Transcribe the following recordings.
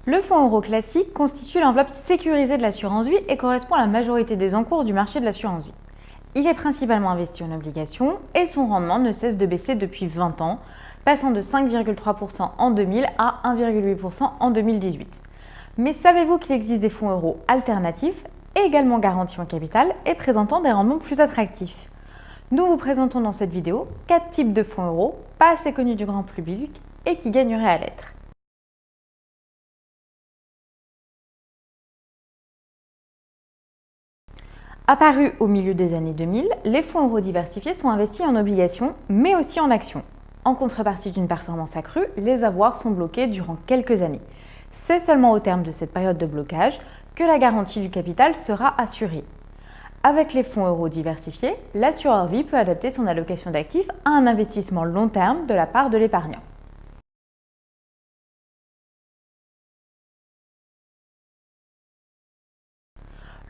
Le fonds euro classique constitue l'enveloppe sécurisée de l'assurance vie et correspond à la majorité des encours du marché de l'assurance vie. Il est principalement investi en obligations et son rendement ne cesse de baisser depuis 20 ans, passant de 5,3% en 2000 à 1,8% en 2018. Mais savez-vous qu'il existe des fonds euros alternatifs, également garantis en capital et présentant des rendements plus attractifs? Nous vous présentons dans cette vidéo 4 types de fonds euros, pas assez connus du grand public et qui gagneraient à l'être. Apparus au milieu des années 2000, les fonds euros diversifiés sont investis en obligations, mais aussi en actions. En contrepartie d'une performance accrue, les avoirs sont bloqués durant quelques années. C'est seulement au terme de cette période de blocage que la garantie du capital sera assurée. Avec les fonds euros diversifiés, l'assureur vie peut adapter son allocation d'actifs à un investissement long terme de la part de l'épargnant.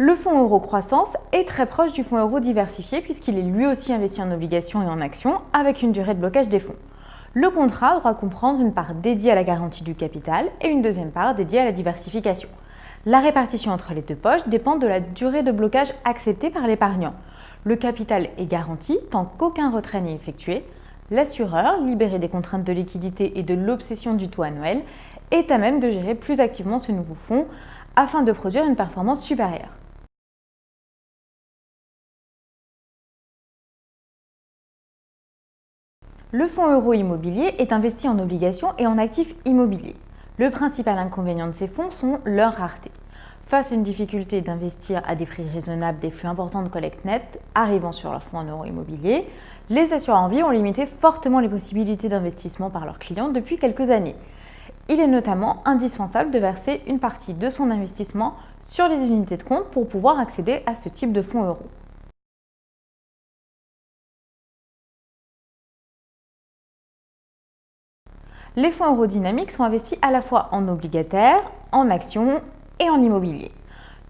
Le fonds euro croissance est très proche du fonds euro diversifié puisqu'il est lui aussi investi en obligations et en actions avec une durée de blocage des fonds. Le contrat doit comprendre une part dédiée à la garantie du capital et une deuxième part dédiée à la diversification. La répartition entre les deux poches dépend de la durée de blocage acceptée par l'épargnant. Le capital est garanti tant qu'aucun retrait n'est effectué. L'assureur, libéré des contraintes de liquidité et de l'obsession du taux annuel, est à même de gérer plus activement ce nouveau fonds afin de produire une performance supérieure. Le fonds euro immobilier est investi en obligations et en actifs immobiliers. Le principal inconvénient de ces fonds sont leur rareté. Face à une difficulté d'investir à des prix raisonnables des flux importants de collecte nette arrivant sur leur fonds en euro immobilier, les assureurs en vie ont limité fortement les possibilités d'investissement par leurs clients depuis quelques années. Il est notamment indispensable de verser une partie de son investissement sur les unités de compte pour pouvoir accéder à ce type de fonds euro. Les fonds euro dynamiques sont investis à la fois en obligataires, en actions et en immobilier.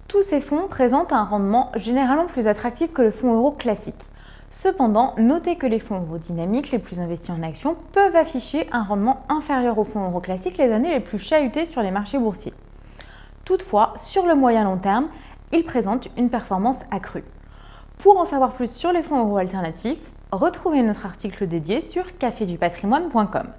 Tous ces fonds présentent un rendement généralement plus attractif que le fonds euro classique. Cependant, notez que les fonds euro dynamiques les plus investis en actions peuvent afficher un rendement inférieur aux fonds euro classiques les années les plus chahutées sur les marchés boursiers. Toutefois, sur le moyen long terme, ils présentent une performance accrue. Pour en savoir plus sur les fonds euro alternatifs, retrouvez notre article dédié sur cafédupatrimoine.com.